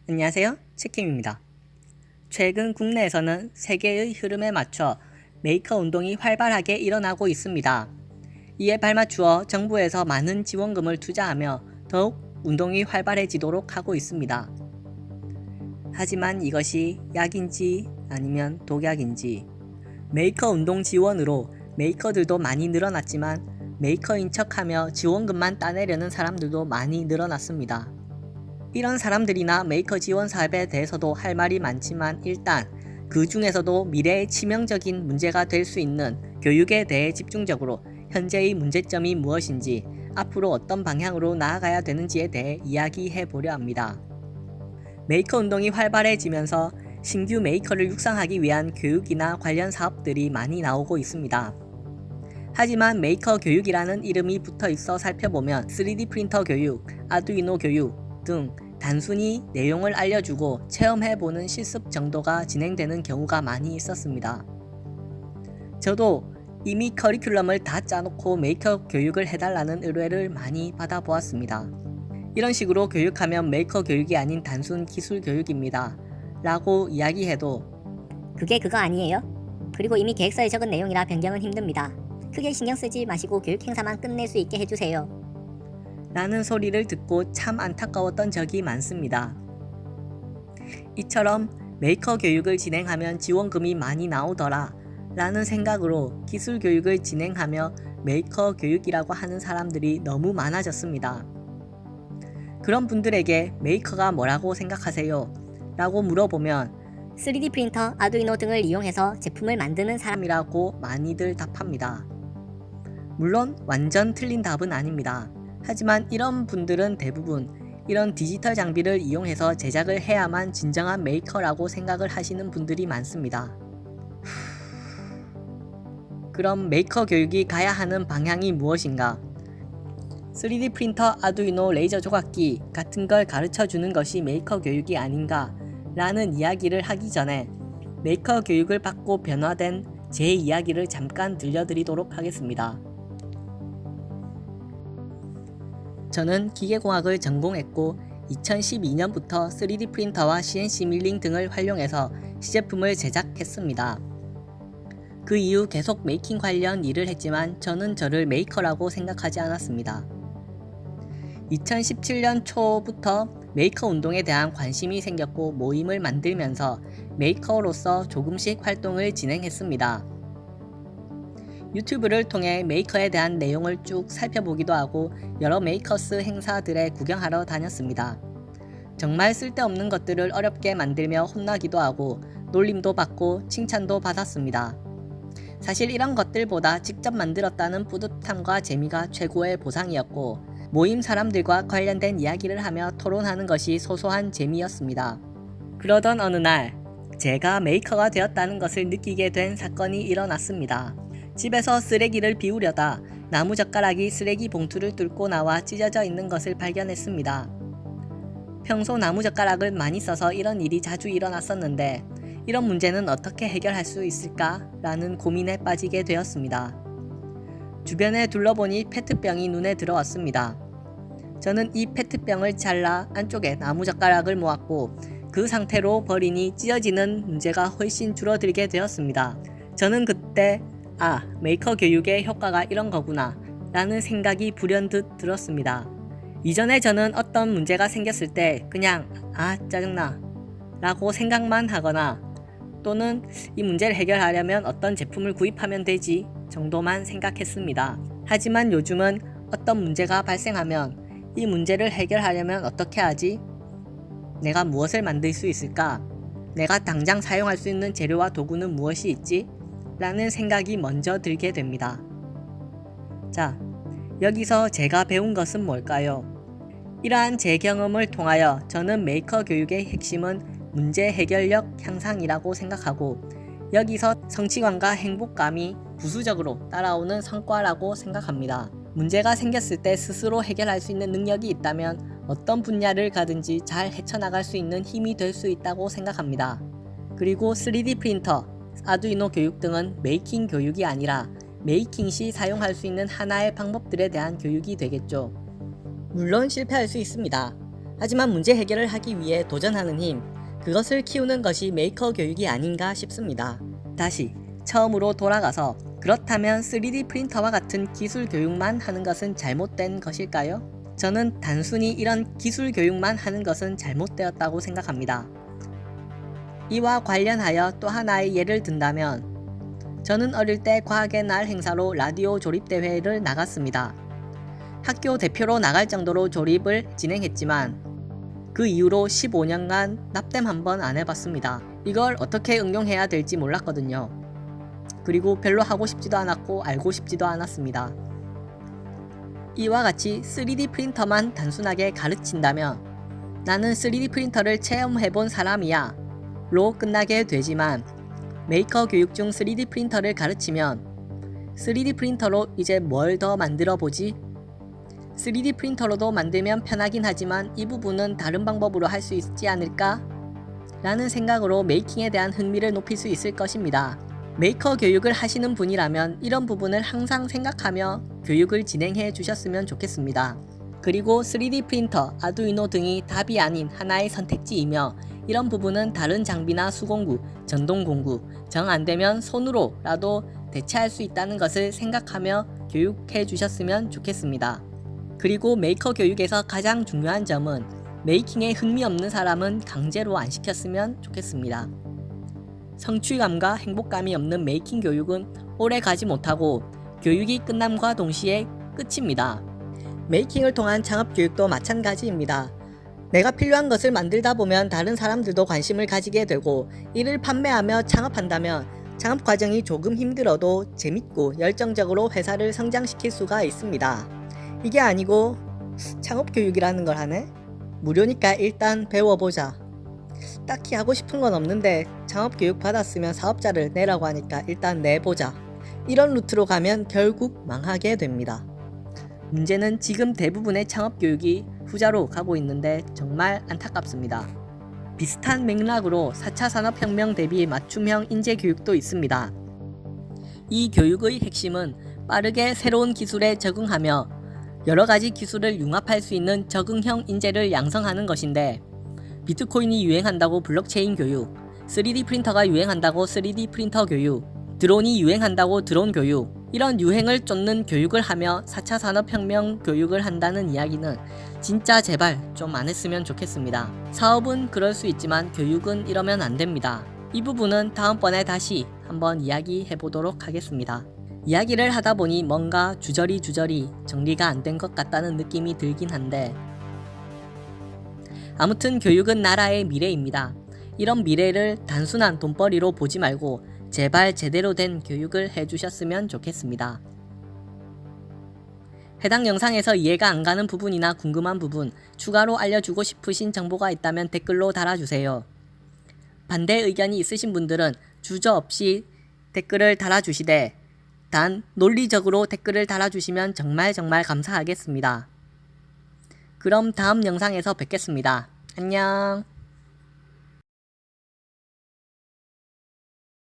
안녕하세요, 치킴입니다. 최근 국내에서는 세계의 흐름에 맞춰 메이커 운동이 활발하게 일어나고 있습니다. 이에 발맞추어 정부에서 많은 지원금을 투자하며 더욱 운동이 활발해지도록 하고 있습니다. 하지만 이것이 약인지 아니면 독약인지, 메이커 운동 지원으로 메이커들도 많이 늘어났지만 메이커인 척하며 지원금만 따내려는 사람들도 많이 늘어났습니다. 이런 사람들이나 메이커 지원 사업에 대해서도 할 말이 많지만 일단 그 중에서도 미래의 치명적인 문제가 될 수 있는 교육에 대해 집중적으로 현재의 문제점이 무엇인지, 앞으로 어떤 방향으로 나아가야 되는지에 대해 이야기해 보려 합니다. 메이커 운동이 활발해지면서 신규 메이커를 육성하기 위한 교육이나 관련 사업들이 많이 나오고 있습니다. 하지만 메이커 교육이라는 이름이 붙어 있어 살펴보면 3D 프린터 교육, 아두이노 교육 등 단순히 내용을 알려주고 체험해보는 실습 정도가 진행되는 경우가 많이 있었습니다. 저도 이미 커리큘럼을 다 짜놓고 메이커 교육을 해달라는 의뢰를 많이 받아보았습니다. 이런 식으로 교육하면 메이커 교육이 아닌 단순 기술 교육입니다 라고 이야기해도 그게 그거 아니에요? 그리고 이미 계획서에 적은 내용이라 변경은 힘듭니다. 크게 신경 쓰지 마시고 교육 행사만 끝낼 수 있게 해주세요. 라는 소리를 듣고 참 안타까웠던 적이 많습니다. 이처럼 메이커 교육을 진행하면 지원금이 많이 나오더라 라는 생각으로 기술 교육을 진행하며 메이커 교육이라고 하는 사람들이 너무 많아졌습니다. 그런 분들에게 메이커가 뭐라고 생각하세요? 라고 물어보면 3D 프린터, 아두이노 등을 이용해서 제품을 만드는 사람이라고 많이들 답합니다. 물론 완전 틀린 답은 아닙니다. 하지만 이런 분들은 대부분 이런 디지털 장비를 이용해서 제작을 해야만 진정한 메이커라고 생각을 하시는 분들이 많습니다. 그럼 메이커 교육이 가야 하는 방향이 무엇인가? 3D 프린터, 아두이노, 레이저 조각기 같은 걸 가르쳐 주는 것이 메이커 교육이 아닌가? 라는 이야기를 하기 전에 메이커 교육을 받고 변화된 제 이야기를 잠깐 들려드리도록 하겠습니다. 저는 기계공학을 전공했고 2012년부터 3D 프린터와 CNC 밀링 등을 활용해서 시제품을 제작했습니다. 그 이후 계속 메이킹 관련 일을 했지만 저는 저를 메이커라고 생각하지 않았습니다. 2017년 초부터 메이커 운동에 대한 관심이 생겼고 모임을 만들면서 메이커로서 조금씩 활동을 진행했습니다. 유튜브를 통해 메이커에 대한 내용을 쭉 살펴보기도 하고 여러 메이커스 행사들에 구경하러 다녔습니다. 정말 쓸데없는 것들을 어렵게 만들며 혼나기도 하고 놀림도 받고 칭찬도 받았습니다. 사실 이런 것들보다 직접 만들었다는 뿌듯함과 재미가 최고의 보상이었고 모임 사람들과 관련된 이야기를 하며 토론하는 것이 소소한 재미였습니다. 그러던 어느 날 제가 메이커가 되었다는 것을 느끼게 된 사건이 일어났습니다. 집에서 쓰레기를 비우려다 나무젓가락이 쓰레기 봉투를 뚫고 나와 찢어져 있는 것을 발견했습니다. 평소 나무젓가락을 많이 써서 이런 일이 자주 일어났었는데 이런 문제는 어떻게 해결할 수 있을까? 라는 고민에 빠지게 되었습니다. 주변에 둘러보니 페트병이 눈에 들어왔습니다. 저는 이 페트병을 잘라 안쪽에 나무젓가락을 모았고 그 상태로 버리니 찢어지는 문제가 훨씬 줄어들게 되었습니다. 저는 그때 메이커 교육의 효과가 이런 거구나 라는 생각이 불현듯 들었습니다. 이전에 저는 어떤 문제가 생겼을 때 그냥 짜증나 라고 생각만 하거나 또는 이 문제를 해결하려면 어떤 제품을 구입하면 되지 정도만 생각했습니다. 하지만 요즘은 어떤 문제가 발생하면 이 문제를 해결하려면 어떻게 하지? 내가 무엇을 만들 수 있을까? 내가 당장 사용할 수 있는 재료와 도구는 무엇이 있지? 라는 생각이 먼저 들게 됩니다. 자, 여기서 제가 배운 것은 뭘까요? 이러한 제 경험을 통하여 저는 메이커 교육의 핵심은 문제 해결력 향상이라고 생각하고 여기서 성취감과 행복감이 부수적으로 따라오는 성과라고 생각합니다. 문제가 생겼을 때 스스로 해결할 수 있는 능력이 있다면 어떤 분야를 가든지 잘 헤쳐나갈 수 있는 힘이 될 수 있다고 생각합니다. 그리고 3D 프린터, 아두이노 교육 등은 메이킹 교육이 아니라 메이킹 시 사용할 수 있는 하나의 방법들에 대한 교육이 되겠죠. 물론 실패할 수 있습니다. 하지만 문제 해결을 하기 위해 도전하는 힘, 그것을 키우는 것이 메이커 교육이 아닌가 싶습니다. 다시 처음으로 돌아가서 그렇다면 3D 프린터와 같은 기술 교육만 하는 것은 잘못된 것일까요? 저는 단순히 이런 기술 교육만 하는 것은 잘못되었다고 생각합니다. 이와 관련하여 또 하나의 예를 든다면 저는 어릴 때 과학의 날 행사로 라디오 조립대회를 나갔습니다. 학교 대표로 나갈 정도로 조립을 진행했지만 그 이후로 15년간 납땜 한번 안 해봤습니다. 이걸 어떻게 응용해야 될지 몰랐거든요. 그리고 별로 하고 싶지도 않았고 알고 싶지도 않았습니다. 이와 같이 3D 프린터만 단순하게 가르친다면 나는 3D 프린터를 체험해본 사람이야 로 끝나게 되지만 메이커 교육 중 3D 프린터를 가르치면 3D 프린터로 이제 뭘 더 만들어 보지? 3D 프린터로도 만들면 편하긴 하지만 이 부분은 다른 방법으로 할 수 있지 않을까? 라는 생각으로 메이킹에 대한 흥미를 높일 수 있을 것입니다. 메이커 교육을 하시는 분이라면 이런 부분을 항상 생각하며 교육을 진행해 주셨으면 좋겠습니다. 그리고 3D 프린터, 아두이노 등이 답이 아닌 하나의 선택지이며 이런 부분은 다른 장비나 수공구, 전동공구, 정 안되면 손으로라도 대체할 수 있다는 것을 생각하며 교육해 주셨으면 좋겠습니다. 그리고 메이커 교육에서 가장 중요한 점은 메이킹에 흥미 없는 사람은 강제로 안 시켰으면 좋겠습니다. 성취감과 행복감이 없는 메이킹 교육은 오래 가지 못하고 교육이 끝남과 동시에 끝입니다. 메이킹을 통한 창업 교육도 마찬가지입니다. 내가 필요한 것을 만들다 보면 다른 사람들도 관심을 가지게 되고 이를 판매하며 창업한다면 창업 과정이 조금 힘들어도 재밌고 열정적으로 회사를 성장시킬 수가 있습니다. 이게 아니고 창업 교육이라는 걸 하네? 무료니까 일단 배워보자. 딱히 하고 싶은 건 없는데 창업 교육 받았으면 사업자를 내라고 하니까 일단 내보자. 이런 루트로 가면 결국 망하게 됩니다. 문제는 지금 대부분의 창업 교육이 후자로 가고 있는데 정말 안타깝습니다. 비슷한 맥락으로 4차 산업혁명 대비 맞춤형 인재 교육도 있습니다. 이 교육의 핵심은 빠르게 새로운 기술에 적응하며 여러 가지 기술을 융합할 수 있는 적응형 인재를 양성하는 것인데 비트코인이 유행한다고 블록체인 교육, 3D 프린터가 유행한다고 3D 프린터 교육, 드론이 유행한다고 드론 교육, 이런 유행을 쫓는 교육을 하며 4차 산업혁명 교육을 한다는 이야기는 진짜 제발 좀 안 했으면 좋겠습니다. 사업은 그럴 수 있지만 교육은 이러면 안 됩니다. 이 부분은 다음번에 다시 한번 이야기해 보도록 하겠습니다. 이야기를 하다 보니 뭔가 주저리 정리가 안 된 것 같다는 느낌이 들긴 한데 아무튼 교육은 나라의 미래입니다. 이런 미래를 단순한 돈벌이로 보지 말고 제발 제대로 된 교육을 해주셨으면 좋겠습니다. 해당 영상에서 이해가 안 가는 부분이나 궁금한 부분, 추가로 알려주고 싶으신 정보가 있다면 댓글로 달아주세요. 반대 의견이 있으신 분들은 주저없이 댓글을 달아주시되 단 논리적으로 댓글을 달아주시면 정말 감사하겠습니다. 그럼 다음 영상에서 뵙겠습니다. 안녕.